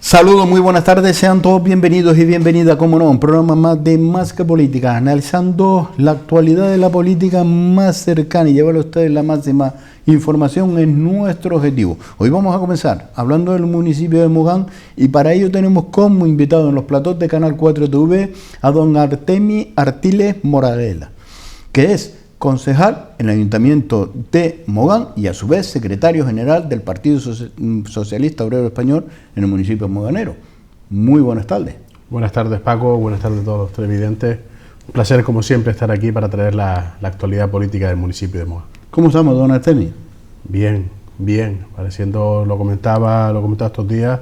Saludos, muy buenas tardes, sean todos bienvenidos y bienvenidas, como no, un programa más de Más que Política, analizando la actualidad de la política más cercana y llevar a ustedes la máxima información es nuestro objetivo. Hoy vamos a comenzar hablando del municipio de Mogán y para ello tenemos como invitado en los platós de Canal 4 TV a don Artemi Artiles Moraleda, que es concejal en el Ayuntamiento de Mogán y a su vez secretario general del Partido Socialista Obrero Español en el municipio moganero. Muy buenas tardes. Buenas tardes, Paco, buenas tardes a todos los televidentes. Un placer, como siempre, estar aquí para traer la actualidad política del municipio de Mogán. ¿Cómo estamos, don Artemi? Bien, pareciendo, lo comentaba estos días,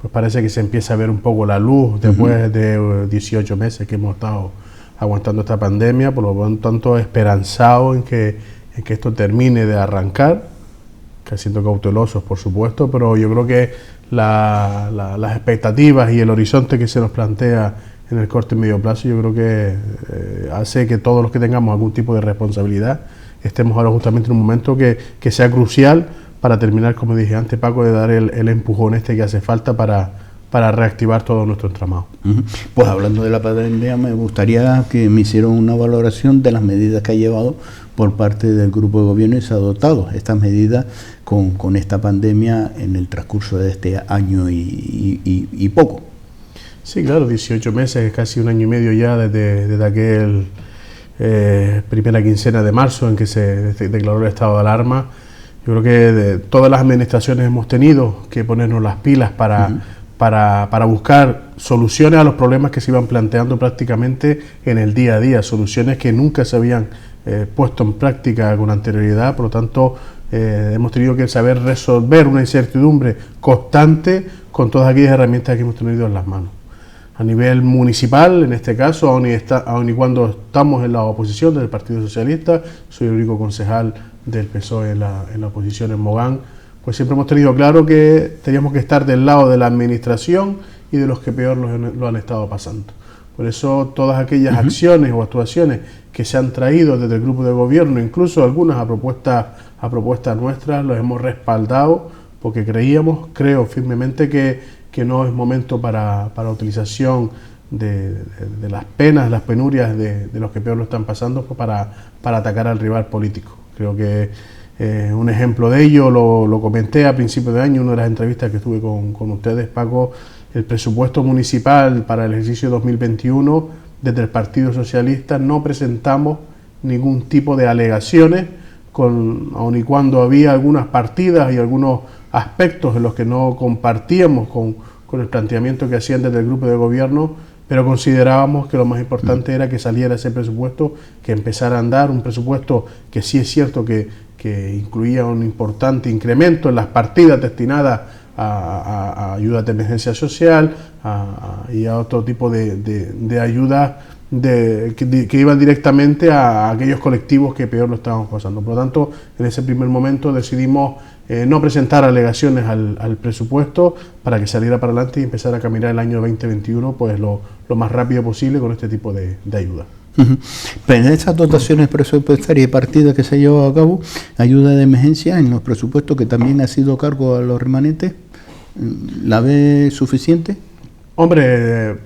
pues parece que se empieza a ver un poco la luz después de 18 meses que hemos estado aguantando esta pandemia, por lo tanto esperanzado en que esto termine de arrancar, siendo cautelosos por supuesto, pero yo creo que las expectativas y el horizonte que se nos plantea en el corto y medio plazo, yo creo que hace que todos los que tengamos algún tipo de responsabilidad estemos ahora justamente en un momento que sea crucial para terminar, como dije antes, Paco, de dar el empujón que hace falta para reactivar todo nuestro entramado. Pues hablando de la pandemia, me gustaría que me hicieran una valoración de las medidas que ha llevado por parte del grupo de gobierno y se ha adoptado estas medidas con esta pandemia en el transcurso de este año y poco. Sí, claro, 18 meses, casi un año y medio ya desde aquel primera quincena de marzo en que se declaró el estado de alarma. Yo creo que todas las administraciones hemos tenido que ponernos las pilas para buscar soluciones a los problemas que se iban planteando prácticamente en el día a día, soluciones que nunca se habían puesto en práctica con anterioridad. Por lo tanto, hemos tenido que saber resolver una incertidumbre constante con todas aquellas herramientas que hemos tenido en las manos. A nivel municipal, en este caso, aun y cuando estamos en la oposición del Partido Socialista, soy el único concejal del PSOE en la oposición en Mogán, pues siempre hemos tenido claro que teníamos que estar del lado de la administración y de los que peor lo han estado pasando. Por eso todas aquellas acciones o actuaciones que se han traído desde el grupo de gobierno, incluso algunas a propuestas nuestras, los hemos respaldado porque creo firmemente que no es momento para la utilización de las penas, las penurias de los que peor lo están pasando, pues para atacar al rival político. Creo que un ejemplo de ello lo comenté a principios de año, en una de las entrevistas que estuve con ustedes, Paco. El presupuesto municipal para el ejercicio 2021, desde el Partido Socialista no presentamos ningún tipo de alegaciones, aun y cuando había algunas partidas y algunos aspectos en los que no compartíamos con el planteamiento que hacían desde el grupo de gobierno, pero considerábamos que lo más importante era que saliera ese presupuesto, que empezara a andar, un presupuesto que sí es cierto que incluía un importante incremento en las partidas destinadas a ayudas de emergencia social y a otro tipo de ayudas que iban directamente a aquellos colectivos que peor lo estábamos pasando. Por lo tanto, en ese primer momento decidimos no presentar alegaciones al presupuesto para que saliera para adelante y empezar a caminar el año 2021 pues lo más rápido posible con este tipo de ayuda. Pero en estas dotaciones presupuestarias y partidas que se ha llevado a cabo, ayuda de emergencia en los presupuestos que también ha sido cargo a los remanentes, ¿la ve suficiente? Hombre,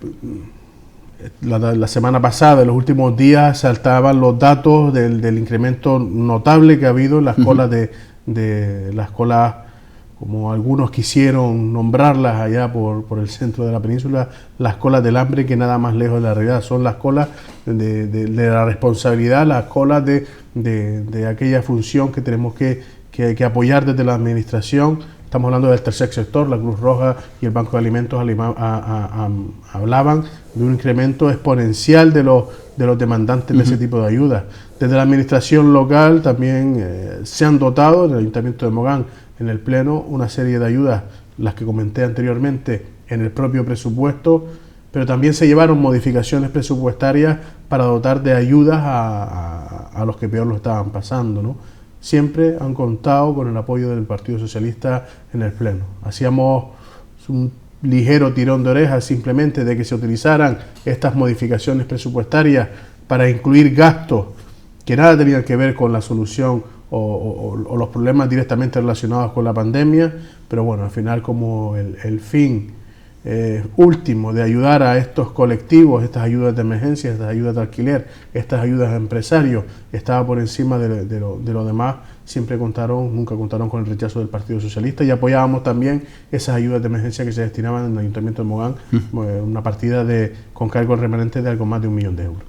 la semana pasada, en los últimos días, saltaban los datos del incremento notable que ha habido en las colas de las colas, como algunos quisieron nombrarlas allá por el centro de la península, las colas del hambre, que nada más lejos de la realidad, son las colas de la responsabilidad, las colas de aquella función que tenemos que apoyar desde la administración. Estamos hablando del tercer sector, la Cruz Roja y el Banco de Alimentos hablaban de un incremento exponencial de los demandantes de ese tipo de ayudas. Desde la administración local también se han dotado, en el Ayuntamiento de Mogán, en el Pleno, una serie de ayudas, las que comenté anteriormente, en el propio presupuesto, pero también se llevaron modificaciones presupuestarias para dotar de ayudas a los que peor lo estaban pasando, ¿no? Siempre han contado con el apoyo del Partido Socialista en el Pleno. Hacíamos un ligero tirón de orejas simplemente de que se utilizaran estas modificaciones presupuestarias para incluir gastos que nada tenían que ver con la solución o los problemas directamente relacionados con la pandemia, pero bueno, al final como el fin último de ayudar a estos colectivos, estas ayudas de emergencia, estas ayudas de alquiler, estas ayudas a empresarios, estaba por encima de lo demás. Siempre nunca contaron con el rechazo del Partido Socialista, y apoyábamos también esas ayudas de emergencia que se destinaban en el Ayuntamiento de Mogán, una partida con cargo remanente de algo más de 1 millón de euros.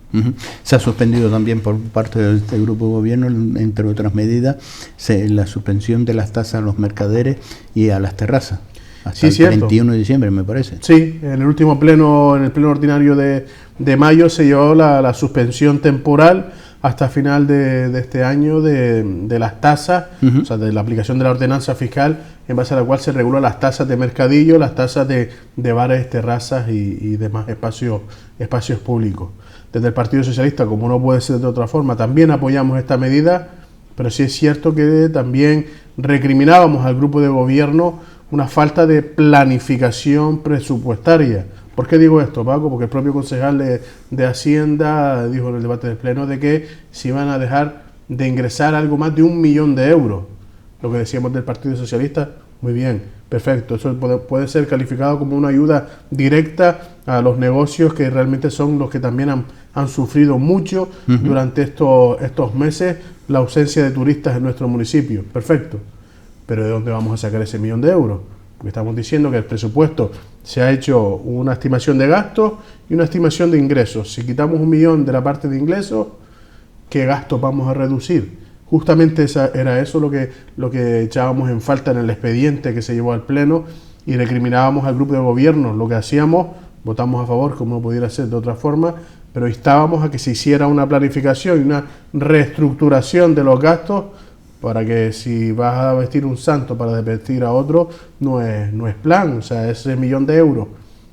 Se ha suspendido también por parte de este grupo de gobierno, entre otras medidas, la suspensión de las tasas a los mercaderes y a las terrazas. Hasta el 31 de diciembre, me parece. Sí, en el último pleno, en el pleno ordinario de mayo, se llevó la suspensión temporal hasta final de este año de las tasas, o sea, de la aplicación de la ordenanza fiscal, en base a la cual se regulan las tasas de mercadillo, las tasas de bares, terrazas y demás espacios públicos. Desde el Partido Socialista, como no puede ser de otra forma, también apoyamos esta medida, pero sí es cierto que también recriminábamos al grupo de gobierno una falta de planificación presupuestaria. ¿Por qué digo esto, Paco? Porque el propio concejal de Hacienda dijo en el debate del Pleno de que se iban a dejar de ingresar algo más de 1 millón de euros. Lo que decíamos del Partido Socialista, muy bien, perfecto. Eso puede ser calificado como una ayuda directa a los negocios, que realmente son los que también han sufrido mucho durante estos meses la ausencia de turistas en nuestro municipio. Perfecto. Pero ¿de dónde vamos a sacar ese 1 millón de euros? Porque estamos diciendo que el presupuesto se ha hecho una estimación de gastos y una estimación de ingresos. Si quitamos 1 millón de la parte de ingresos, ¿qué gastos vamos a reducir? Justamente era eso lo que echábamos en falta en el expediente que se llevó al Pleno, y recriminábamos al grupo de gobierno. Lo que hacíamos, votamos a favor, como no pudiera ser de otra forma, pero instábamos a que se hiciera una planificación y una reestructuración de los gastos, para que si vas a vestir un santo para desvestir a otro, no es plan. O sea, ese 1 millón de euros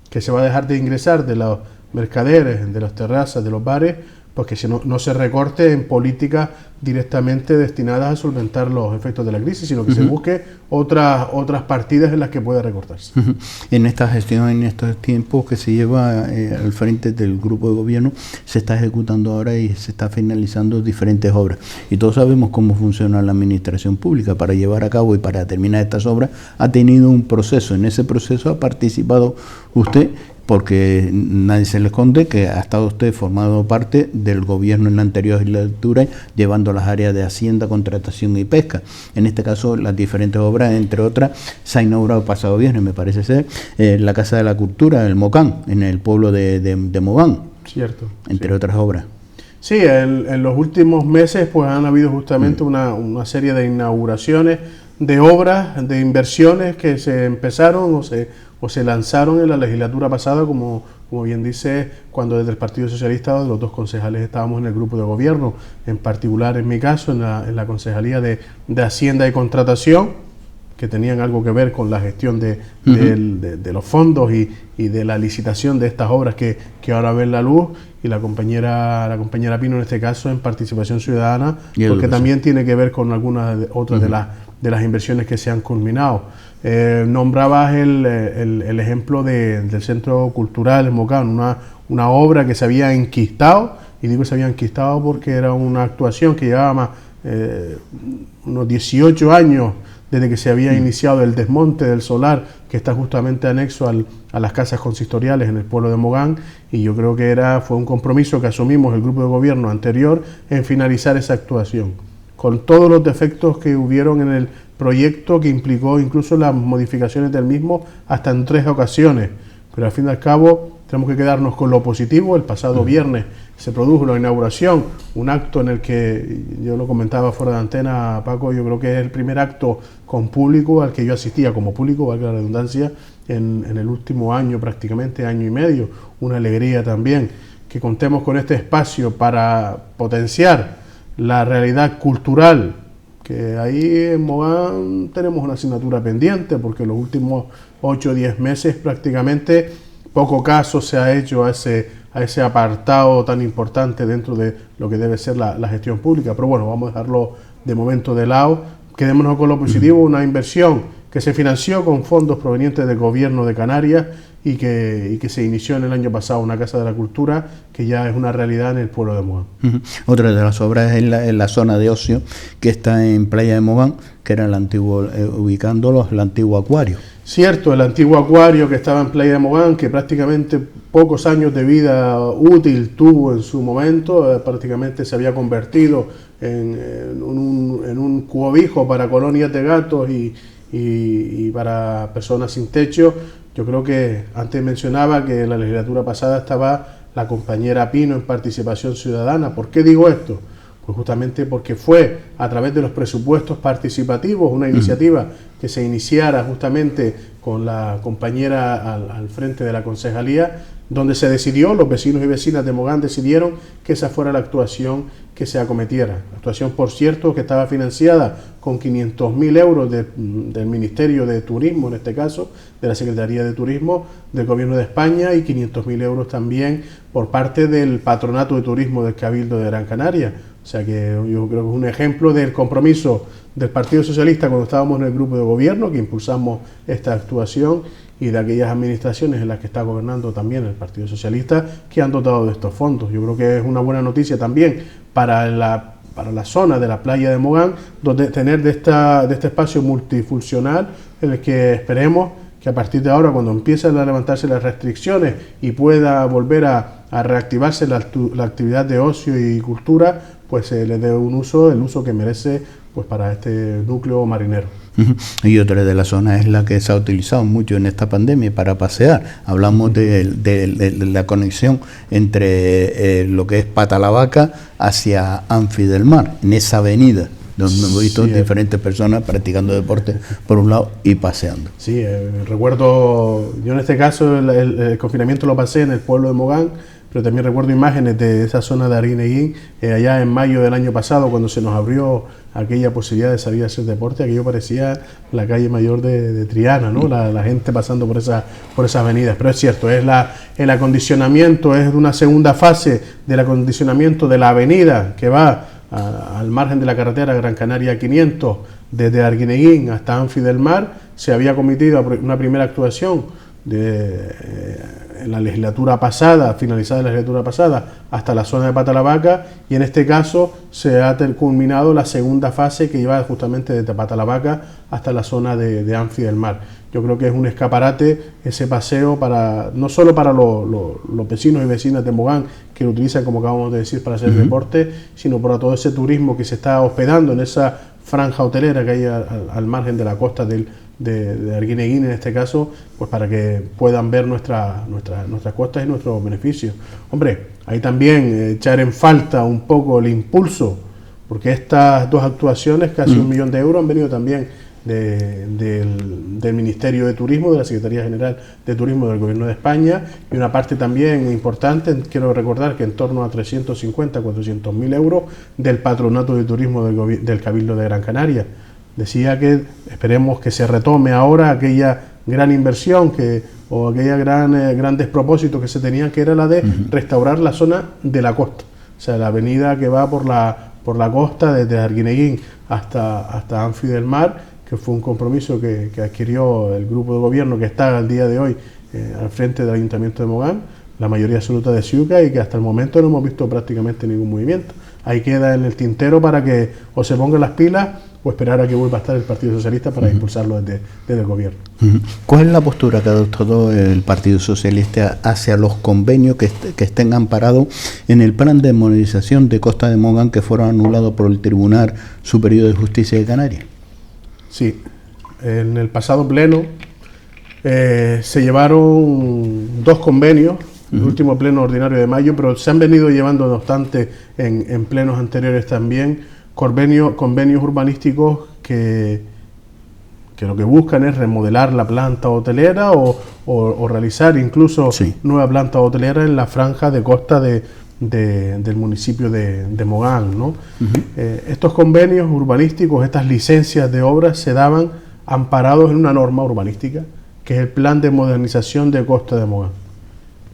que se va a dejar de ingresar de los mercaderes, de las terrazas, de los bares, pues que no se recorte en políticas directamente destinadas a solventar los efectos de la crisis, sino que se busque otras partidas en las que pueda recortarse. En esta gestión, en estos tiempos que se lleva al frente del grupo de gobierno, se está ejecutando ahora y se está finalizando diferentes obras. Y todos sabemos cómo funciona la administración pública. Para llevar a cabo y para terminar estas obras ha tenido un proceso. En ese proceso ha participado usted, porque nadie se le esconde que ha estado usted formado parte del gobierno en la anterior legislatura, llevando las áreas de Hacienda, Contratación y Pesca. En este caso, las diferentes obras, entre otras, se ha inaugurado pasado viernes, me parece ser, la Casa de la Cultura, el Mocán, en el pueblo de Mogán. Cierto. Entre otras obras. Sí, en los últimos meses pues han habido justamente una serie de inauguraciones, de obras, de inversiones que se empezaron o se lanzaron en la legislatura pasada, como bien dice, cuando desde el Partido Socialista los dos concejales estábamos en el grupo de gobierno, en particular en mi caso en la concejalía de Hacienda y Contratación, que tenían algo que ver con la gestión de los fondos y de la licitación de estas obras que ahora ven la luz, y la compañera Pino en este caso en Participación Ciudadana, porque también tiene que ver con algunas otras de las inversiones que se han culminado. Nombrabas el ejemplo del Centro Cultural en Mocán, una obra que se había enquistado, y digo que se había enquistado porque era una actuación que llevaba unos 18 años desde que se había iniciado el desmonte del solar, que está justamente anexo a las casas consistoriales en el pueblo de Mogán, y yo creo que fue un compromiso que asumimos el grupo de gobierno anterior en finalizar esa actuación, con todos los defectos que hubieron en el proyecto, que implicó incluso las modificaciones del mismo hasta en 3 ocasiones, pero al fin y al cabo tenemos que quedarnos con lo positivo. El pasado viernes se produjo la inauguración, un acto en el que, yo lo comentaba fuera de antena, Paco, yo creo que es el primer acto con público al que yo asistía como público, valga la redundancia, en el último año, prácticamente año y medio. Una alegría también que contemos con este espacio para potenciar la realidad cultural, que ahí en Mogán tenemos una asignatura pendiente, porque en los últimos 8 o 10 meses prácticamente poco caso se ha hecho a ese apartado tan importante dentro de lo que debe ser la gestión pública. Pero bueno, vamos a dejarlo de momento de lado. Quedémonos con lo positivo, una inversión que se financió con fondos provenientes del gobierno de Canarias y que se inició en el año pasado, una Casa de la Cultura que ya es una realidad en el pueblo de Mogán. Otra de las obras es la zona de ocio que está en Playa de Mogán, que era el antiguo, ubicándolos, el antiguo acuario. Cierto, el antiguo acuario que estaba en Playa de Mogán, que prácticamente pocos años de vida útil tuvo en su momento, prácticamente se había convertido en un cobijo para colonias de gatos y para personas sin techo. Yo creo que antes mencionaba que en la legislatura pasada estaba la compañera Pino en Participación Ciudadana. ¿Por qué digo esto? Pues justamente porque fue a través de los presupuestos participativos, una iniciativa que se iniciara justamente con la compañera al frente de la concejalía, donde se decidió, los vecinos y vecinas de Mogán decidieron que esa fuera la actuación que se acometiera. La actuación, por cierto, que estaba financiada con 500.000 euros del Ministerio de Turismo, en este caso, de la Secretaría de Turismo del Gobierno de España, y 500.000 euros también por parte del Patronato de Turismo del Cabildo de Gran Canaria. O sea que yo creo que es un ejemplo del compromiso del Partido Socialista cuando estábamos en el grupo de gobierno, que impulsamos esta actuación, y de aquellas administraciones en las que está gobernando también el Partido Socialista, que han dotado de estos fondos. Yo creo que es una buena noticia también para la zona de la playa de Mogán, donde tener de este espacio multifuncional en el que esperemos que a partir de ahora, cuando empiecen a levantarse las restricciones y pueda volver a reactivarse la actividad de ocio y cultura, pues se le dé el uso que merece, pues, para este núcleo marinero. Y otra de las zonas es la que se ha utilizado mucho en esta pandemia para pasear. Hablamos de la conexión entre lo que es Patalavaca hacia Anfi del Mar, en esa avenida donde hemos visto diferentes personas practicando deporte por un lado y paseando. Sí, recuerdo, yo en este caso el confinamiento lo pasé en el pueblo de Mogán, pero también recuerdo imágenes de esa zona de Arguineguín, allá en mayo del año pasado, cuando se nos abrió aquella posibilidad de salir a hacer deporte. Aquello parecía la calle mayor de Triana, ¿no? La gente pasando por esas avenidas. Pero es cierto, el acondicionamiento es de una segunda fase del acondicionamiento de la avenida que va al margen de la carretera Gran Canaria 500, desde Arguineguín hasta Anfi del Mar. Se había cometido una primera actuación en la legislatura pasada, finalizada la legislatura pasada, hasta la zona de Patalavaca, y en este caso se ha culminado la segunda fase, que lleva justamente desde Patalavaca hasta la zona de Anfi del Mar. Yo creo que es un escaparate ese paseo, no solo para los vecinos y vecinas de Mogán, que lo utilizan, como acabamos de decir, para hacer deporte, sino para todo ese turismo que se está hospedando en esa franja hotelera que hay al margen de la costa de Arguineguín, en este caso, pues para que puedan ver nuestras costas y nuestros beneficios. Hombre, ahí también echar en falta un poco el impulso, porque estas dos actuaciones, casi 1 millón de euros, han venido también del Ministerio de Turismo, de la Secretaría General de Turismo del Gobierno de España, y una parte también importante, quiero recordar que en torno a 350-400.000 euros del Patronato de Turismo del Cabildo de Gran Canaria. Decía que esperemos que se retome ahora aquella gran inversión o aquella grandes propósitos que se tenían, que era la de restaurar la zona de la costa, o sea, la avenida que va por la costa desde Arguineguín hasta Anfi del Mar, que fue un compromiso que adquirió el grupo de gobierno que está al día de hoy al frente del Ayuntamiento de Mogán, la mayoría absoluta de Ciuca, y que hasta el momento no hemos visto prácticamente ningún movimiento. Ahí queda en el tintero para que o se pongan las pilas o esperar a que vuelva a estar el Partido Socialista para impulsarlo desde el gobierno. ¿Cuál es la postura que ha adoptado el Partido Socialista hacia los convenios que estén amparados en el plan de modernización de Costa de Mogán, que fueron anulados por el Tribunal Superior de Justicia de Canarias? Sí, en el pasado pleno se llevaron 2 convenios, el último pleno ordinario de mayo, pero se han venido llevando, no obstante, en plenos anteriores también, convenios urbanísticos que lo que buscan es remodelar la planta hotelera o realizar incluso nueva planta hotelera en la franja de costa del municipio de Mogán, ¿no? Estos convenios urbanísticos, estas licencias de obras, se daban amparados en una norma urbanística, que es el Plan de Modernización de Costa de Mogán.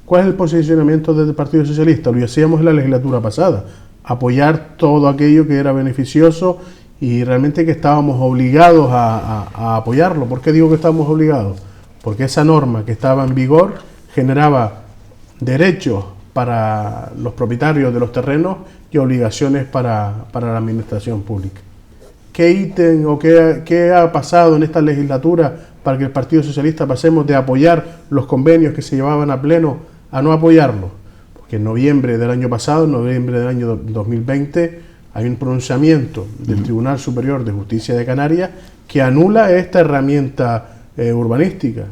¿Cuál es el posicionamiento del Partido Socialista? Lo hacíamos en la legislatura pasada, apoyar todo aquello que era beneficioso y realmente que estábamos obligados a apoyarlo. ¿Por qué digo que estábamos obligados? Porque esa norma que estaba en vigor generaba derechos para los propietarios de los terrenos y obligaciones para la administración pública. ¿Qué ítem o qué ha pasado en esta legislatura para que el Partido Socialista pasemos de apoyar los convenios que se llevaban a pleno a no apoyarlos? Porque en noviembre del año pasado, en noviembre del año 2020, hay un pronunciamiento del Tribunal Superior de Justicia de Canarias que anula esta herramienta urbanística.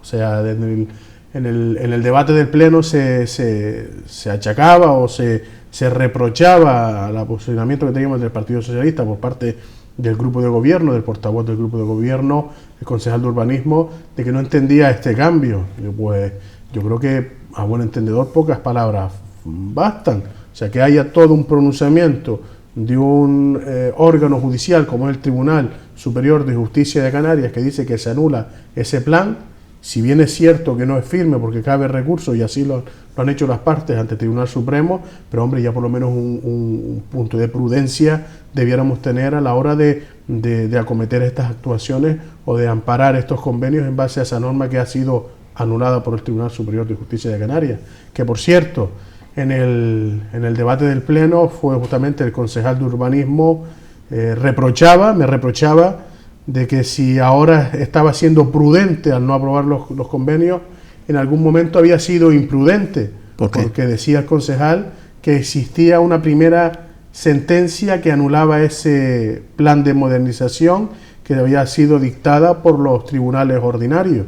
O sea, en el debate del Pleno se achacaba o se reprochaba al posicionamiento que teníamos del Partido Socialista por parte del grupo de gobierno, del portavoz del grupo de gobierno, el concejal de urbanismo, de que no entendía este cambio. Pues yo creo que, a buen entendedor, pocas palabras bastan. O sea, que haya todo un pronunciamiento de un órgano judicial como es el Tribunal Superior de Justicia de Canarias, que dice que se anula ese plan, si bien es cierto que no es firme porque cabe recurso y así lo han hecho las partes ante el Tribunal Supremo, pero hombre, ya por lo menos un punto de prudencia debiéramos tener a la hora de acometer estas actuaciones o de amparar estos convenios en base a esa norma que ha sido anulada por el Tribunal Superior de Justicia de Canarias, que por cierto, en el debate del Pleno fue justamente el concejal de urbanismo me reprochaba de que si ahora estaba siendo prudente al no aprobar los convenios, en algún momento había sido imprudente. ¿Por qué? Porque decía el concejal que existía una primera sentencia que anulaba ese plan de modernización que había sido dictada por los tribunales ordinarios.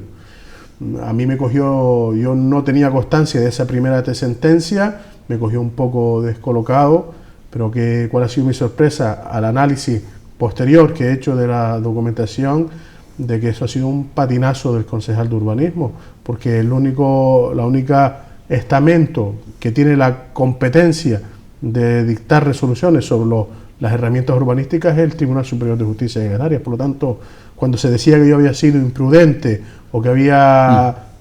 A mí me cogió, yo no tenía constancia de esa primera sentencia, me cogió un poco descolocado, pero ¿cuál ha sido mi sorpresa al análisis posterior que he hecho de la documentación? De que eso ha sido un patinazo del concejal de urbanismo, porque la única estamento que tiene la competencia de dictar resoluciones sobre las herramientas urbanísticas es el Tribunal Superior de Justicia de Canarias. Por lo tanto, cuando se decía que yo había sido imprudente o que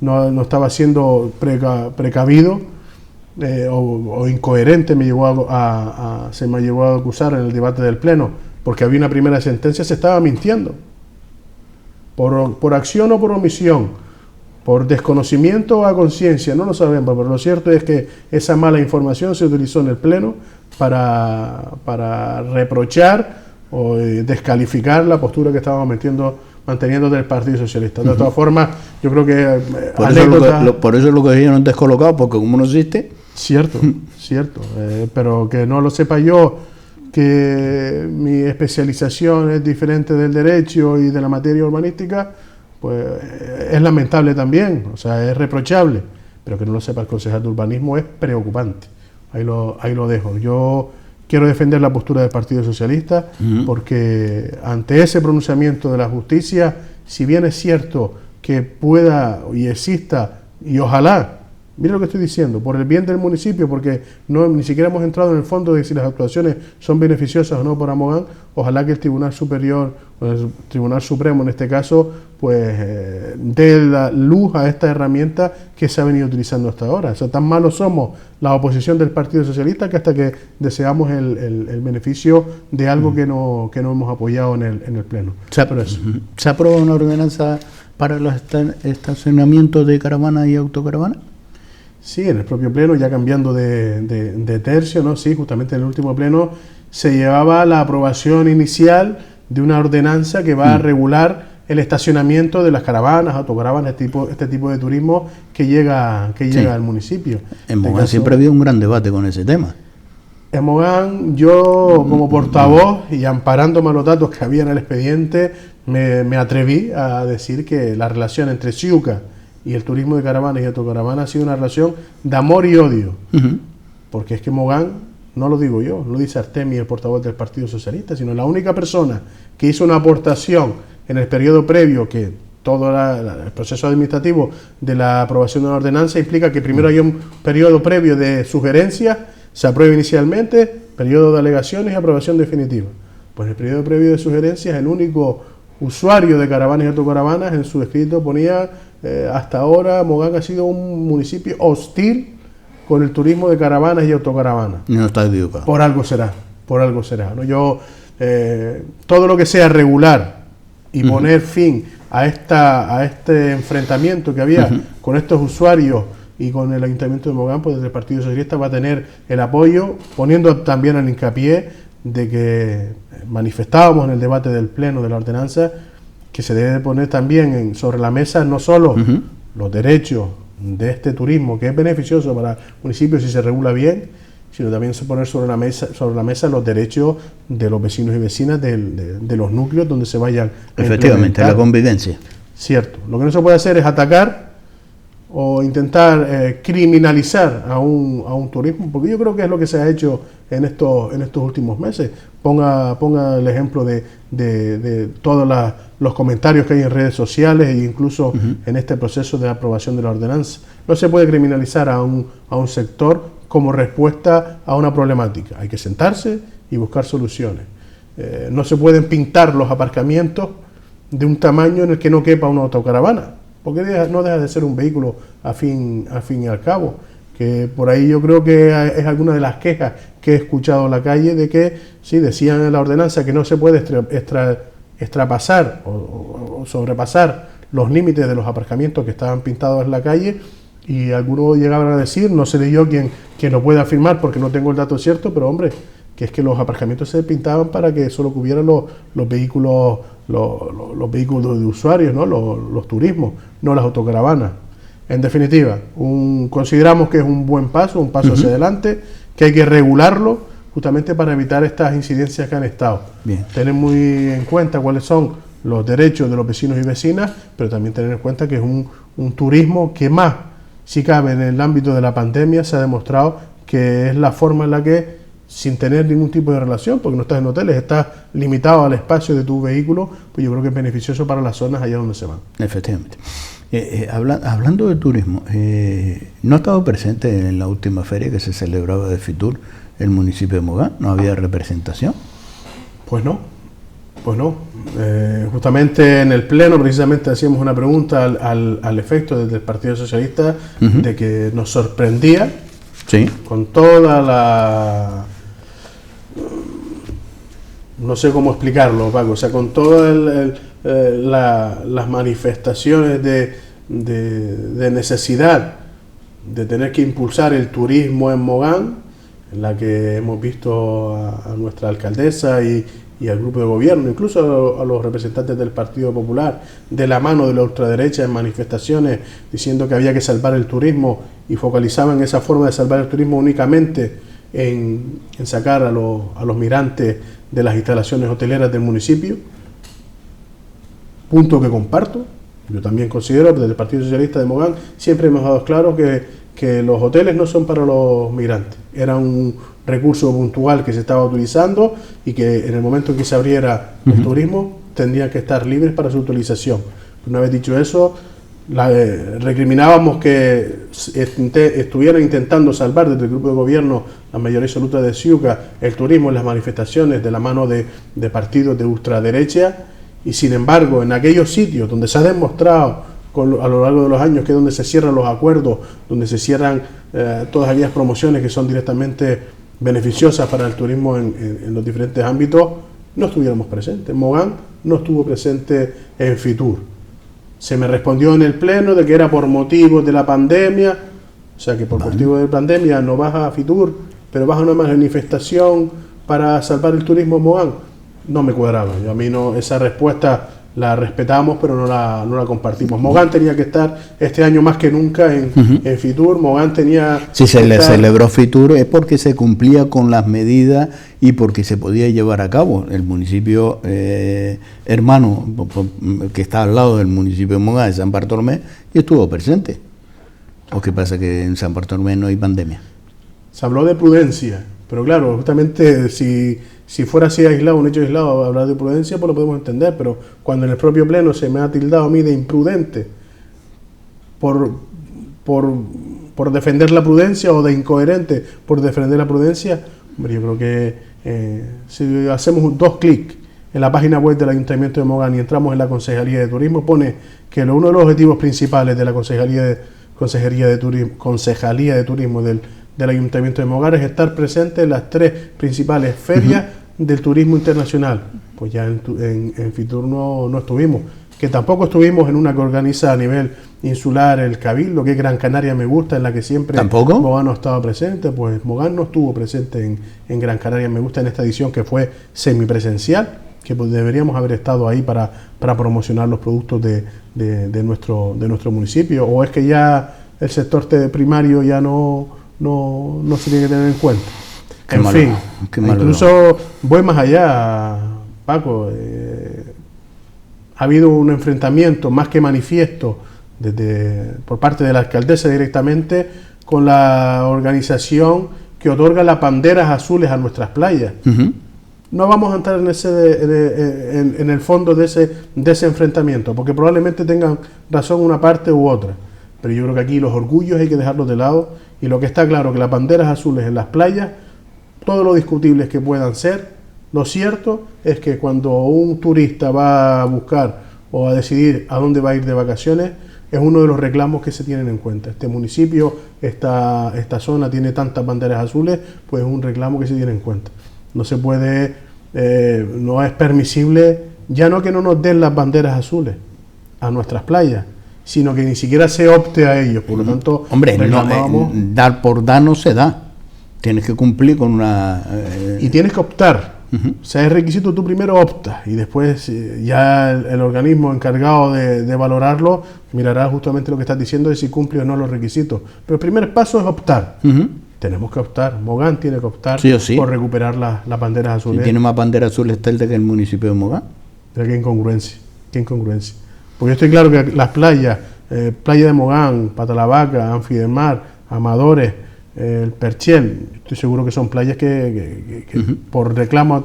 no estaba siendo precavido o incoherente, se me llegó a acusar en el debate del Pleno, porque había una primera sentencia, se estaba mintiendo. Por acción o por omisión, por desconocimiento o a conciencia, no lo sabemos, pero lo cierto es que esa mala información se utilizó en el Pleno para reprochar o descalificar la postura que estábamos manteniendo del Partido Socialista. De todas formas, yo creo que... Por eso lo que dijeron descolocado, porque como no existe... Cierto, pero que no lo sepa yo, que mi especialización es diferente del derecho y de la materia urbanística, pues es lamentable también, o sea, es reprochable, pero que no lo sepa el concejal de urbanismo es preocupante. Ahí lo dejo. Yo quiero defender la postura del Partido Socialista porque ante ese pronunciamiento de la justicia, si bien es cierto que pueda y exista, y ojalá, mira lo que estoy diciendo, por el bien del municipio, porque ni siquiera hemos entrado en el fondo de si las actuaciones son beneficiosas o no para Mogán, ojalá que el Tribunal Superior, o el Tribunal Supremo en este caso, pues dé la luz a esta herramienta que se ha venido utilizando hasta ahora. O sea, tan malos somos la oposición del Partido Socialista que hasta que deseamos el beneficio de algo que no hemos apoyado en el Pleno. ¿Se aprobó una ordenanza para los estacionamientos de caravanas y autocaravanas? Sí, en el propio Pleno, ya cambiando de tercio, ¿no? Sí, justamente en el último Pleno se llevaba la aprobación inicial de una ordenanza que va a regular el estacionamiento de las caravanas, autocaravanas, este tipo de turismo que llega al municipio. En Mogán siempre había un gran debate con ese tema. En Mogán, yo como portavoz y amparándome a los datos que había en el expediente, me atreví a decir que la relación entre Ciuca y el turismo de caravanas y autocaravanas ha sido una relación de amor y odio. Porque es que Mogán, no lo digo yo, no lo dice Artemi, el portavoz del Partido Socialista, sino la única persona que hizo una aportación en el periodo previo, que todo el proceso administrativo de la aprobación de una ordenanza implica que primero hay un periodo previo de sugerencias, se aprueba inicialmente, periodo de alegaciones y aprobación definitiva. Pues en el periodo previo de sugerencias, el único usuario de caravanas y autocaravanas en su escrito ponía hasta ahora Mogán ha sido un municipio hostil con el turismo de caravanas y autocaravanas. No está equivocado. Por algo será, ¿no? Yo todo lo que sea regular y poner fin a este enfrentamiento que había con estos usuarios y con el Ayuntamiento de Mogán, pues desde el Partido Socialista va a tener el apoyo, poniendo también el hincapié de que manifestábamos en el debate del Pleno de la ordenanza que se debe poner también sobre la mesa no solo los derechos de este turismo, que es beneficioso para el municipio si se regula bien, sino también se poner sobre la mesa los derechos de los vecinos y vecinas de los núcleos donde se vayan a efectivamente, la convivencia. Cierto. Lo que no se puede hacer es atacar o intentar criminalizar a un turismo, porque yo creo que es lo que se ha hecho en estos últimos meses. Ponga el ejemplo de todos los comentarios que hay en redes sociales e incluso en este proceso de aprobación de la ordenanza. No se puede criminalizar a un sector como respuesta a una problemática. Hay que sentarse y buscar soluciones. No se pueden pintar los aparcamientos de un tamaño en el que no quepa una autocaravana, porque no deja de ser un vehículo a fin y al cabo. Que por ahí yo creo que es alguna de las quejas que he escuchado en la calle, de que sí, decían en la ordenanza que no se puede extrapasar o sobrepasar los límites de los aparcamientos que estaban pintados en la calle, y algunos llegaban a decir, no sé yo quién lo puede afirmar porque no tengo el dato cierto, pero hombre, que es que los aparcamientos se pintaban para que solo cubieran los vehículos de usuarios, ¿no? Los turismos, no las autocaravanas. En definitiva, consideramos que es un buen paso, hacia adelante, que hay que regularlo justamente para evitar estas incidencias que han estado. Bien. Tener muy en cuenta cuáles son los derechos de los vecinos y vecinas, pero también tener en cuenta que es un turismo que más, si cabe, en el ámbito de la pandemia se ha demostrado que es la forma en la que, sin tener ningún tipo de relación, porque no estás en hoteles, estás limitado al espacio de tu vehículo, pues yo creo que es beneficioso para las zonas allá donde se van. Efectivamente. Hablando de turismo, ¿no ha estado presente en la última feria que se celebraba de Fitur el municipio de Mogán? ¿No había representación? Pues no. Justamente en el pleno precisamente hacíamos una pregunta al efecto desde el Partido Socialista, de que nos sorprendía, sí, con toda la... no sé cómo explicarlo, Paco, o sea, con todas las manifestaciones de necesidad de tener que impulsar el turismo en Mogán, en la que hemos visto a nuestra alcaldesa y al grupo de gobierno, incluso a los representantes del Partido Popular, de la mano de la ultraderecha en manifestaciones diciendo que había que salvar el turismo, y focalizaban esa forma de salvar el turismo únicamente en sacar a los migrantes de las instalaciones hoteleras del municipio. Punto que comparto. Yo también considero, desde el Partido Socialista de Mogán siempre hemos dado claro que los hoteles no son para los migrantes. Era un recurso puntual que se estaba utilizando, y que en el momento en que se abriera el turismo tendrían que estar libres para su utilización. Una vez dicho eso, recriminábamos que estuvieran intentando salvar desde el grupo de gobierno, la mayoría absoluta de Ciuca, el turismo en las manifestaciones de la mano de partidos de ultraderecha, y sin embargo en aquellos sitios donde se ha demostrado a lo largo de los años que es donde se cierran los acuerdos, donde se cierran todas aquellas promociones que son directamente beneficiosas para el turismo en los diferentes ámbitos, no estuviéramos presentes. Mogán no estuvo presente en Fitur. Se me respondió en el pleno de que era por motivos de la pandemia, o sea que por motivos de pandemia no vas a Fitur, pero vas a una manifestación para salvar el turismo en Mogán. No me cuadraba. A mí no, esa respuesta la respetamos, pero no la compartimos. Mogán tenía que estar este año más que nunca en Fitur. Mogán tenía... Si se le celebró Fitur es porque se cumplía con las medidas y porque se podía llevar a cabo. El municipio hermano, que está al lado del municipio de Mogán, de San Bartolomé, y estuvo presente. ¿O qué pasa, que en San Bartolomé no hay pandemia? Se habló de prudencia, pero claro, justamente si fuera así aislado, un hecho aislado, hablar de prudencia, pues lo podemos entender, pero cuando en el propio pleno se me ha tildado a mí de imprudente por defender la prudencia, o de incoherente por defender la prudencia, hombre, yo creo que si hacemos 2 clics en la página web del Ayuntamiento de Mogán y entramos en la Concejalía de Turismo, pone que uno de los objetivos principales de la Concejalía de Turismo del Ayuntamiento de Mogán es estar presente en las 3 principales ferias del turismo internacional. Pues ya en Fitur no estuvimos, que tampoco estuvimos en una que organiza a nivel insular el Cabildo, que es Gran Canaria Me Gusta, en la que siempre ¿Tampoco? Mogán no estaba presente. Pues Mogán no estuvo presente en Gran Canaria Me Gusta en esta edición, que fue semipresencial. que pues deberíamos haber estado ahí para promocionar los productos de nuestro municipio, o es que ya el sector primario ya no se tiene que tener en cuenta. Qué malo, fin, qué malo. incluso voy más allá, Paco. Ha habido un enfrentamiento más que manifiesto por parte de la alcaldesa directamente con la organización que otorga las banderas azules a nuestras playas. No vamos a entrar en el fondo de ese enfrentamiento, porque probablemente tengan razón una parte u otra, pero yo creo que aquí los orgullos hay que dejarlos de lado, y lo que está claro que las banderas azules en las playas, todo lo discutibles que puedan ser, lo cierto es que cuando un turista va a buscar o a decidir a dónde va a ir de vacaciones, es uno de los reclamos que se tienen en cuenta. Este municipio, esta zona tiene tantas banderas azules, pues es un reclamo que se tiene en cuenta. No se puede, no es permisible, ya no que no nos den las banderas azules a nuestras playas, sino que ni siquiera se opte a ellos. Por lo tanto, hombre, dar por dar no se da. Tienes que cumplir con una... Y tienes que optar. O sea, es requisito, tú primero optas y después ya el organismo encargado de valorarlo mirará justamente lo que estás diciendo de si cumple o no los requisitos. Pero el primer paso es optar. Tenemos que optar. Mogán tiene que optar por recuperar las banderas azules. Si tiene más banderas azules Telde que el municipio de Mogán. Pero qué incongruencia. Porque yo estoy claro que las playas, Playa de Mogán, Patalavaca, Anfi del Mar, Amadores, el Perchiel, estoy seguro que son playas que por reclamo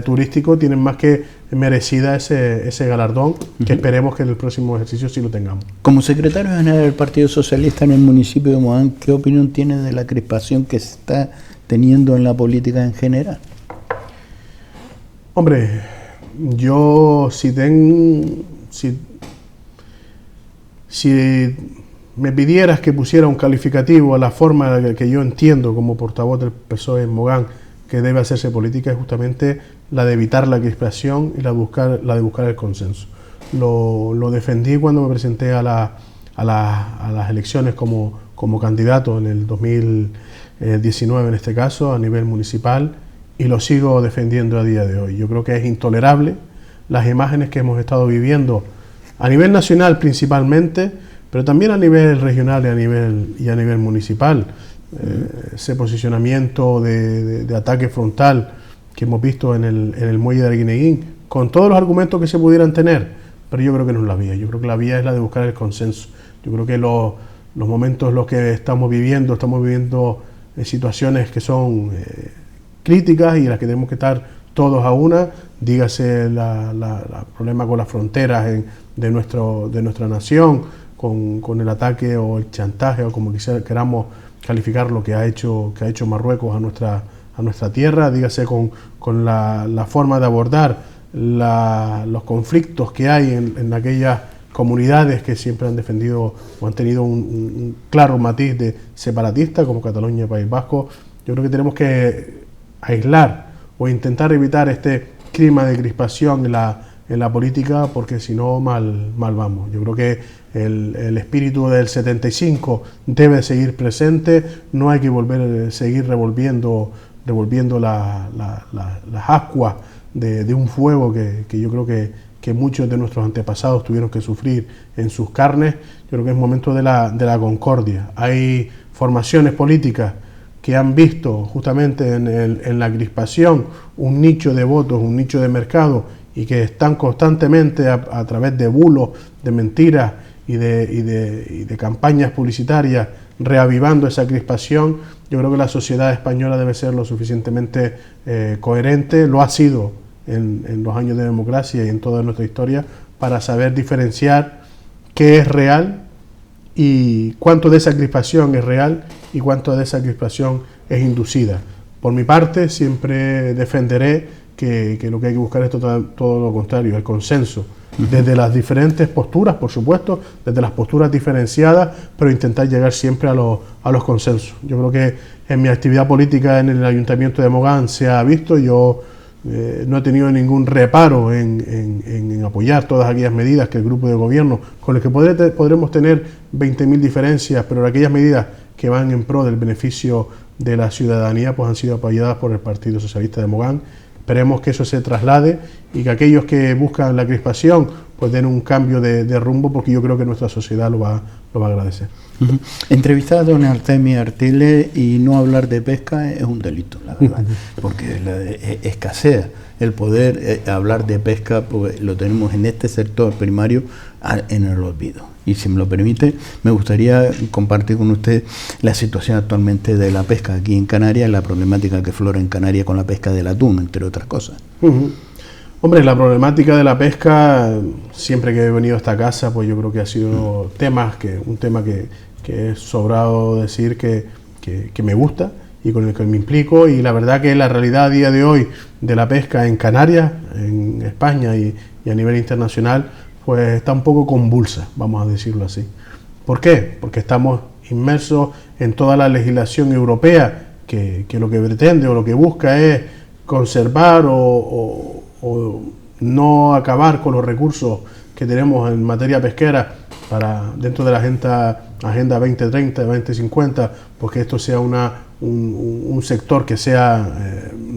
turístico tienen más que merecida ese galardón, que esperemos que en el próximo ejercicio sí lo tengamos. Como secretario general del Partido Socialista en el municipio de Mogán, ¿qué opinión tiene de la crispación que se está teniendo en la política en general? Hombre, yo si me pidieras que pusiera un calificativo a la forma que yo entiendo como portavoz del PSOE en Mogán que debe hacerse política, es justamente la de evitar la crispación y la de buscar el consenso. Lo defendí cuando me presenté a las elecciones como candidato en el 2019, en este caso, a nivel municipal, y lo sigo defendiendo a día de hoy. Yo creo que es intolerable las imágenes que hemos estado viviendo a nivel nacional principalmente, pero también a nivel regional y a nivel municipal. Ese posicionamiento de ataque frontal que hemos visto en el muelle de Arguineguín, con todos los argumentos que se pudieran tener, pero yo creo que no es la vía. Yo creo que la vía es la de buscar el consenso. Yo creo que los momentos en los que estamos viviendo situaciones que son críticas y en las que tenemos que estar todos a una, dígase el problema con las fronteras de nuestra nación, con el ataque o el chantaje, o como queramos calificar lo que ha hecho Marruecos a nuestra tierra, dígase con la forma de abordar los conflictos que hay en aquellas comunidades que siempre han defendido o han tenido un claro matiz de separatista, como Cataluña y País Vasco. Yo creo que tenemos que aislar o intentar evitar este clima de crispación en la política, porque si no mal vamos. Yo creo que el espíritu del 75 debe seguir presente, no hay que seguir revolviendo las ascuas de un fuego que yo creo que muchos de nuestros antepasados tuvieron que sufrir en sus carnes. Yo creo que es momento de la concordia. Hay formaciones políticas que han visto justamente en la crispación un nicho de votos, un nicho de mercado, y que están constantemente a través de bulos, de mentiras y de campañas publicitarias reavivando esa crispación. Yo creo que la sociedad española debe ser lo suficientemente coherente, lo ha sido en los años de democracia y en toda nuestra historia, para saber diferenciar qué es real y cuánto de esa crispación es real y cuánto de esa crispación es inducida. Por mi parte, siempre defenderé que lo que hay que buscar es todo lo contrario, el consenso, desde las diferentes posturas, por supuesto, desde las posturas diferenciadas, pero intentar llegar siempre a los consensos. Yo creo que en mi actividad política en el Ayuntamiento de Mogán se ha visto. Yo no he tenido ningún reparo en apoyar todas aquellas medidas que el grupo de gobierno, con las que podremos tener 20.000 diferencias, pero aquellas medidas que van en pro del beneficio de la ciudadanía, pues han sido apoyadas por el Partido Socialista de Mogán. esperemos que eso se traslade y que aquellos que buscan la crispación pues den un cambio de rumbo, porque yo creo que nuestra sociedad lo va a agradecer. Entrevistar a don Artemio Artiles y no hablar de pesca es un delito, la verdad, porque escasea el poder hablar de pesca, porque lo tenemos en este sector primario en el olvido. Y si me lo permite, me gustaría compartir con usted la situación actualmente de la pesca aquí en Canarias, la problemática que flora en Canarias con la pesca del atún, entre otras cosas. Hombre, la problemática de la pesca, siempre que he venido a esta casa, pues yo creo que ha sido un tema que es sobrado decir que me gusta y con el que me implico, y la verdad que la realidad a día de hoy de la pesca en Canarias, en España y a nivel internacional, pues está un poco convulsa, vamos a decirlo así. ¿Por qué? Porque estamos inmersos en toda la legislación europea que lo que pretende o lo que busca es conservar o no acabar con los recursos que tenemos en materia pesquera para dentro de la Agenda 2030, 2050, pues que esto sea un sector que sea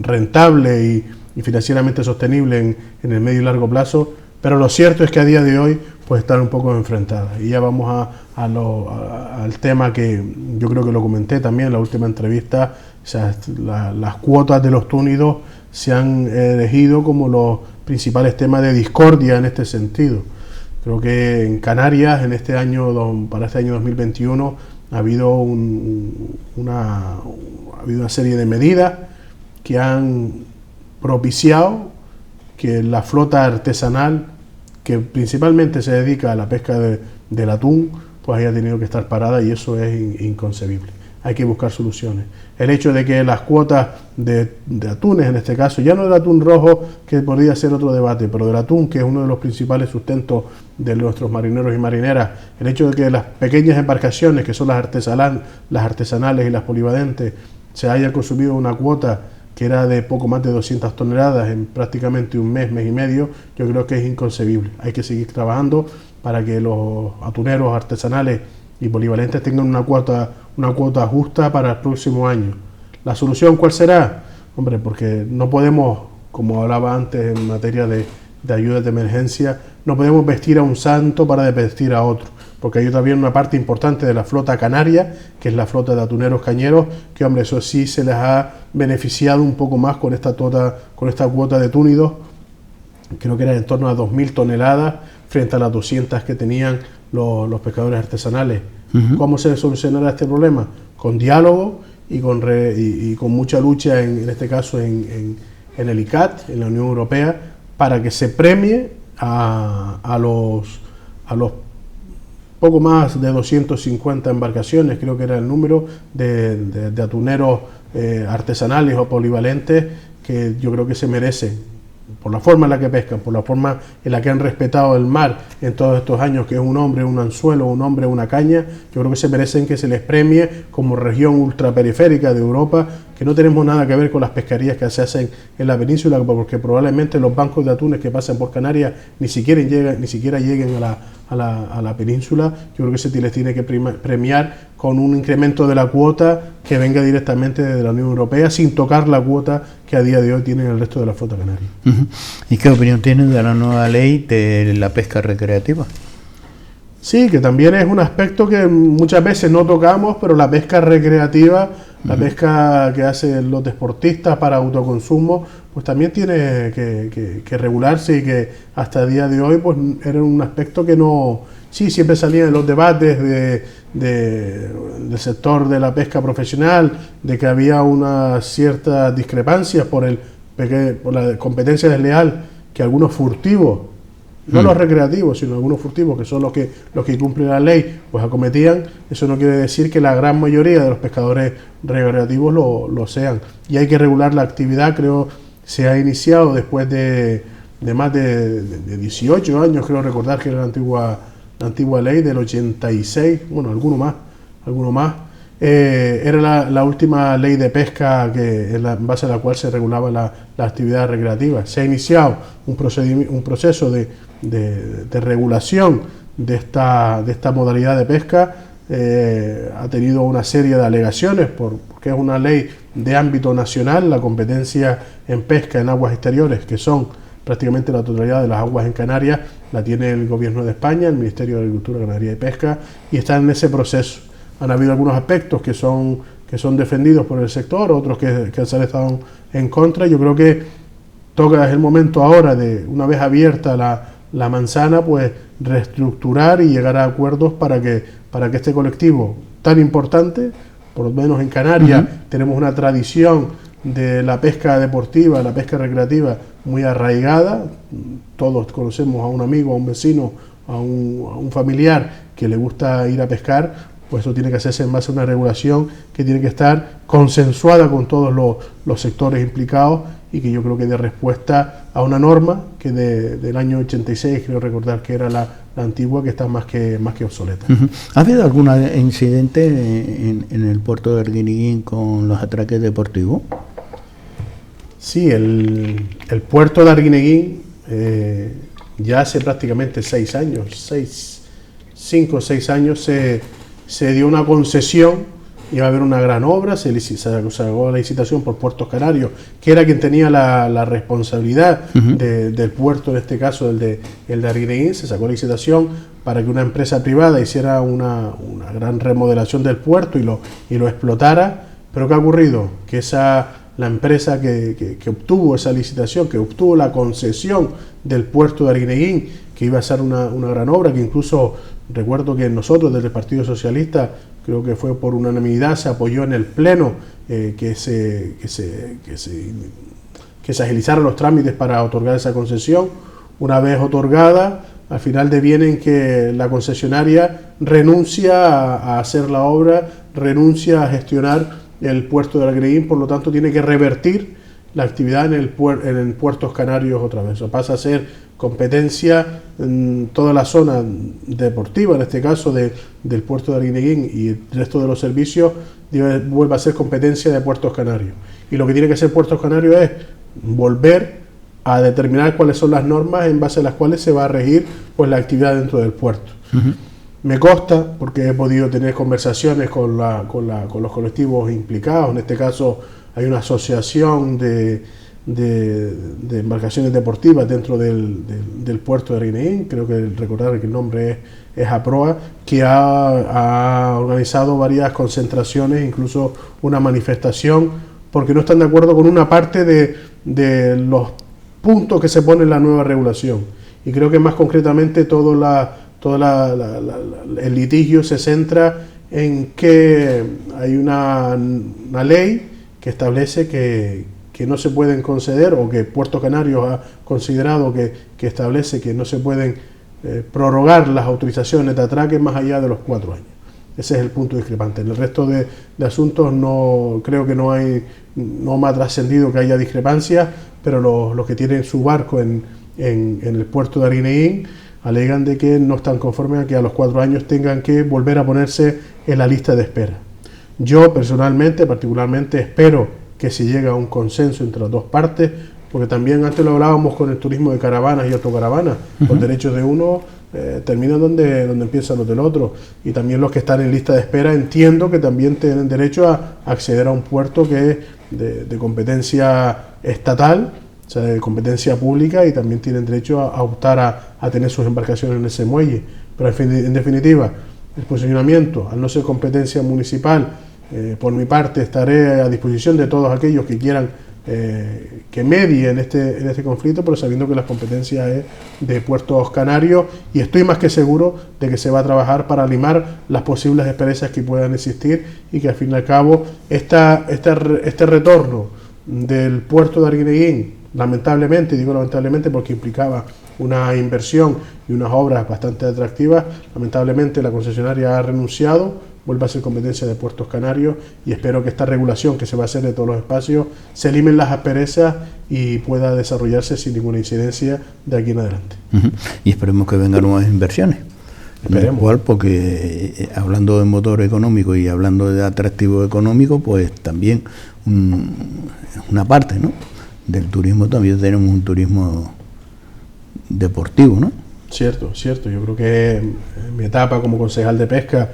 rentable y financieramente sostenible en el medio y largo plazo. Pero lo cierto es que a día de hoy pues están un poco enfrentadas. Y ya vamos al tema que yo creo que lo comenté también en la última entrevista. O sea, las cuotas de los túnidos se han elegido como los principales temas de discordia en este sentido. Creo que en Canarias, para este año 2021, ha habido una serie de medidas que han propiciado que la flota artesanal, que principalmente se dedica a la pesca del atún, pues haya tenido que estar parada, y eso es inconcebible. Hay que buscar soluciones. El hecho de que las cuotas de atunes, en este caso, ya no del atún rojo, que podría ser otro debate, pero del atún, que es uno de los principales sustentos de nuestros marineros y marineras, el hecho de que las pequeñas embarcaciones, que son las artesanales y las polivalentes, se haya consumido una cuota que era de poco más de 200 toneladas en prácticamente un mes y medio, yo creo que es inconcebible. Hay que seguir trabajando para que los atuneros artesanales y polivalentes tengan una cuota justa para el próximo año. ¿La solución cuál será? Hombre, porque no podemos, como hablaba antes en materia de ayudas de emergencia, no podemos vestir a un santo para desvestir a otro, porque hay también una parte importante de la flota canaria, que es la flota de atuneros cañeros, que, hombre, eso sí se les ha beneficiado un poco más con esta cuota de túnidos. Creo que era en torno a 2.000 toneladas frente a las 200 que tenían los pescadores artesanales. ¿Cómo se solucionará este problema? Con diálogo y con mucha lucha, en este caso en el ICCAT, en la Unión Europea, para que se premie a los poco más de 250 embarcaciones, creo que era el número de atuneros artesanales o polivalentes, que yo creo que se merecen, por la forma en la que pescan, por la forma en la que han respetado el mar en todos estos años, que es un hombre, un anzuelo, un hombre, una caña. Yo creo que se merecen que se les premie como región ultraperiférica de Europa, que no tenemos nada que ver con las pesquerías que se hacen en la península, porque probablemente los bancos de atunes que pasan por Canarias ni siquiera lleguen a la península. Yo creo que se les tiene que premiar con un incremento de la cuota que venga directamente de la Unión Europea, sin tocar la cuota que a día de hoy tienen el resto de la flota canaria. ¿Y qué opinión tienen de la nueva ley de la pesca recreativa? Sí, que también es un aspecto que muchas veces no tocamos, pero la pesca recreativa, la pesca que hacen los deportistas para autoconsumo, pues también tiene que regularse, y que hasta el día de hoy pues era un aspecto que no... Sí, siempre salía en los debates del sector de la pesca profesional, de que había unas ciertas discrepancias por la competencia desleal que algunos furtivos, no los recreativos, sino algunos furtivos, que son los que cumplen la ley, pues acometían. Eso no quiere decir que la gran mayoría de los pescadores recreativos lo sean. Y hay que regular la actividad. Creo se ha iniciado después de más de 18 años, creo recordar que era la antigua ley del 86, bueno, alguno más. Era la última ley de pesca en base a la cual se regulaba la actividad recreativa. Se ha iniciado un proceso de regulación de esta modalidad de pesca. ha tenido una serie de alegaciones porque es una ley de ámbito nacional. La competencia en pesca en aguas exteriores, que son prácticamente la totalidad de las aguas en Canarias, la tiene el Gobierno de España, el Ministerio de Agricultura, Ganadería y Pesca, y está en ese proceso. Han habido algunos aspectos que son defendidos por el sector, otros que se han estado en contra. Yo creo que toca el momento ahora de, una vez abierta la manzana, pues reestructurar y llegar a acuerdos para que este colectivo tan importante, por lo menos en Canarias, tenemos una tradición de la pesca deportiva, la pesca recreativa muy arraigada. Todos conocemos a un amigo, a un vecino, a un familiar que le gusta ir a pescar. Pues eso tiene que hacerse en base a una regulación que tiene que estar consensuada con todos los sectores implicados, y que yo creo que dé respuesta a una norma que del año 86, creo recordar que era la antigua, que está más que obsoleta. ¿Ha habido algún incidente en el puerto de Arguineguín con los atraques deportivos? Sí, el puerto de Arguineguín ya hace prácticamente 6 años, 5 o 6 años se dio una concesión. Iba a haber una gran obra, se sacó la licitación por Puertos Canarios, que era quien tenía la responsabilidad del puerto, en este caso el de Arguineguín. Se sacó la licitación para que una empresa privada hiciera una gran remodelación del puerto y lo explotara. Pero ¿qué ha ocurrido? Que la empresa que obtuvo esa licitación, que obtuvo la concesión del puerto de Arguineguín, que iba a ser una gran obra, que incluso recuerdo que nosotros desde el Partido Socialista, creo que fue por unanimidad, se apoyó en el Pleno que se agilizaran los trámites para otorgar esa concesión. Una vez otorgada, al final deviene que la concesionaria renuncia a hacer la obra, renuncia a gestionar el puerto de Arguineguín, por lo tanto tiene que revertir la actividad en Puertos Canarios otra vez. O pasa a ser competencia en toda la zona deportiva, en este caso del puerto de Arguineguín, y el resto de los servicios vuelve a ser competencia de Puertos Canarios. Y lo que tiene que hacer Puertos Canarios es volver a determinar cuáles son las normas en base a las cuales se va a regir pues la actividad dentro del puerto. Me consta, porque he podido tener conversaciones con los colectivos implicados. En este caso hay una asociación de embarcaciones deportivas dentro del puerto de Arguineguín, creo que recordar que el nombre es APROA, que ha organizado varias concentraciones, incluso una manifestación, porque no están de acuerdo con una parte de los puntos que se ponen en la nueva regulación. Y creo que más concretamente el litigio se centra en que hay una ley que establece que no se pueden conceder, o que Puerto Canarios ha considerado que establece que no se pueden prorrogar las autorizaciones de atraque más allá de los 4 años. Ese es el punto discrepante. En el resto de asuntos no creo que no me ha trascendido que haya discrepancias, pero los que tienen su barco en el puerto de Arguineguín alegan de que no están conformes a que a los 4 años tengan que volver a ponerse en la lista de espera. Yo personalmente, particularmente, espero que se llegue a un consenso entre las dos partes, porque también antes lo hablábamos con el turismo de caravanas y autocaravanas. Los derechos de uno terminan donde empiezan los del otro, y también los que están en lista de espera entiendo que también tienen derecho a acceder a un puerto que es de competencia estatal, o sea, de competencia pública, y también tienen derecho a optar a tener sus embarcaciones en ese muelle. Pero en definitiva, el posicionamiento, al no ser competencia municipal, por mi parte estaré a disposición de todos aquellos que quieran que medie en este conflicto, pero sabiendo que la competencia es de Puertos Canarios, y estoy más que seguro de que se va a trabajar para limar las posibles asperezas que puedan existir, y que al fin y al cabo este retorno del puerto de Arguineguín, lamentablemente, digo lamentablemente porque implicaba una inversión y unas obras bastante atractivas, lamentablemente la concesionaria ha renunciado, vuelve a ser competencia de Puertos Canarios, y espero que esta regulación que se va a hacer de todos los espacios se limen las asperezas y pueda desarrollarse sin ninguna incidencia de aquí en adelante. Y esperemos que vengan nuevas inversiones. Esperemos. Igual, porque hablando de motor económico y hablando de atractivo económico, pues también una parte, ¿no?, del turismo, también tenemos un turismo deportivo, ¿no? Cierto. Yo creo que en mi etapa como concejal de pesca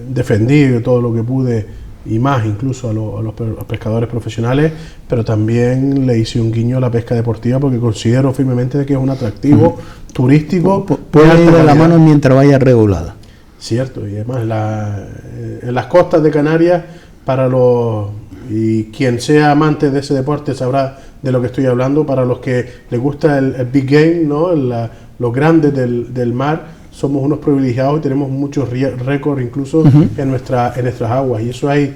defendí todo lo que pude y más incluso a los pescadores profesionales, pero también le hice un guiño a la pesca deportiva porque considero firmemente que es un atractivo turístico. Puede ir de la mano mientras vaya regulada. Cierto, y además en las costas de Canarias, y quien sea amante de ese deporte sabrá de lo que estoy hablando, para los que les gusta el big game, ¿no? Los grandes del mar, somos unos privilegiados y tenemos muchos récords incluso en nuestras aguas, y eso hay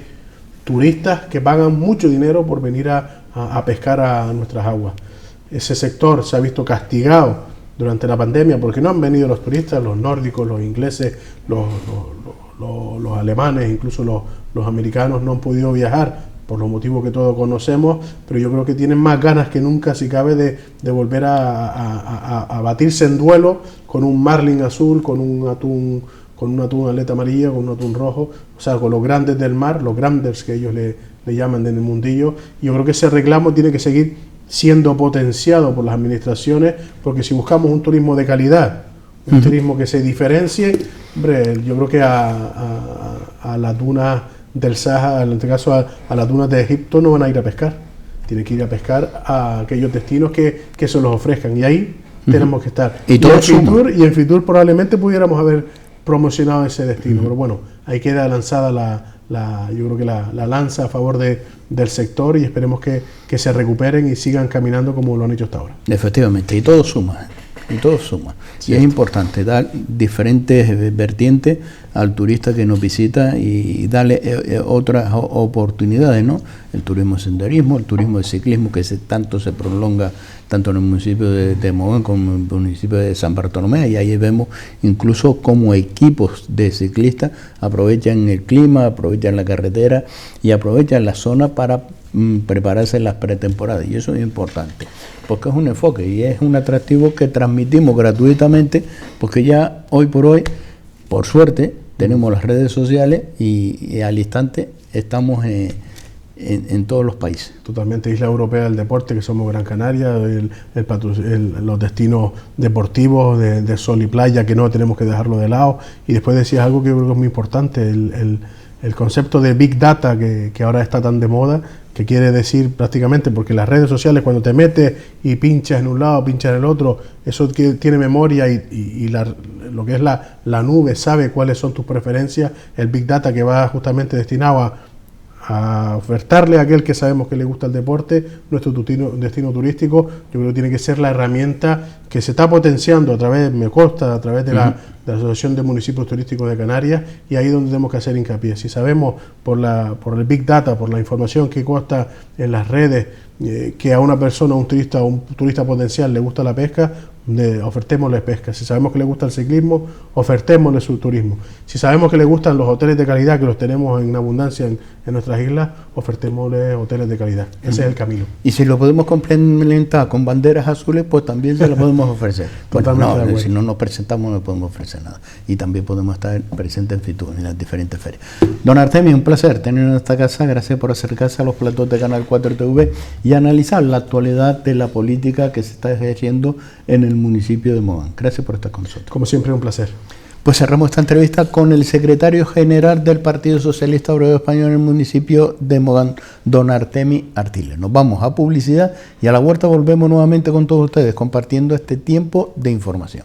turistas que pagan mucho dinero por venir a pescar a nuestras aguas. Ese sector se ha visto castigado durante la pandemia porque no han venido los turistas, los nórdicos, los ingleses, los alemanes, incluso los americanos no han podido viajar por los motivos que todos conocemos, pero yo creo que tienen más ganas que nunca, si cabe, de volver a batirse en duelo con un marlin azul, con un atún aleta amarilla, con un atún rojo, o sea, con los grandes del mar, los granders que ellos le llaman en el mundillo. Y yo creo que ese reclamo tiene que seguir siendo potenciado por las administraciones, porque si buscamos un turismo de calidad, un turismo que se diferencie, hombre, yo creo que a las dunas del Sáhara, en este caso a las dunas de Egipto, no van a ir a pescar. Tienen que ir a pescar a aquellos destinos que se los ofrezcan, y ahí tenemos que estar. Y en Fitur probablemente pudiéramos haber promocionado ese destino, pero bueno, ahí queda lanzada yo creo que la lanza a favor del sector, y esperemos que se recuperen y sigan caminando como lo han hecho hasta ahora. Efectivamente, y todo suma. Y es importante dar diferentes vertientes al turista que nos visita y darle otras oportunidades, ¿no? El turismo senderismo, el turismo de ciclismo, que tanto se prolonga tanto en el municipio de Mogán como en el municipio de San Bartolomé, y ahí vemos incluso cómo equipos de ciclistas aprovechan el clima, aprovechan la carretera y aprovechan la zona para prepararse en las pretemporadas, y eso es importante porque es un enfoque y es un atractivo que transmitimos gratuitamente, porque ya hoy por hoy, por suerte, tenemos las redes sociales y al instante estamos en todos los países. Totalmente, isla europea del deporte, que somos Gran Canaria, los destinos deportivos de sol y playa, que no tenemos que dejarlo de lado. Y después decías algo que yo creo que es muy importante, el concepto de Big Data, que ahora está tan de moda, que quiere decir prácticamente, porque las redes sociales, cuando te metes y pinchas en un lado, pinchas en el otro, eso tiene memoria, y lo que es la nube sabe cuáles son tus preferencias. El Big Data, que va justamente destinado a ofertarle a aquel que sabemos que le gusta el deporte nuestro destino turístico, yo creo que tiene que ser la herramienta que se está potenciando a través de la Asociación de Municipios Turísticos de Canarias, y ahí es donde tenemos que hacer hincapié. Si sabemos por el Big Data, por la información que consta en las redes, que a una persona, un turista potencial, le gusta la pesca, ofertémosle pesca. Si sabemos que le gusta el ciclismo, ofertémosle su turismo. Si sabemos que le gustan los hoteles de calidad, que los tenemos en abundancia en nuestras islas, ofertémosle hoteles de calidad. Ese es el camino. Y si lo podemos complementar con banderas azules, pues también se lo podemos ofrecer. Bueno, si no nos presentamos no podemos ofrecer nada. Y también podemos estar presentes en Fitur, en las diferentes ferias. Don Artemio, un placer tener en esta casa. Gracias por acercarse a los platos de Canal 4 TV y analizar la actualidad de la política que se está ejerciendo en el municipio de Mogán. Gracias por estar con nosotros. Como siempre, un placer. Pues cerramos esta entrevista con el secretario general del Partido Socialista Obrero Español en el municipio de Mogán, don Artemio Artiles. Nos vamos a publicidad y a la vuelta volvemos nuevamente con todos ustedes compartiendo este tiempo de información.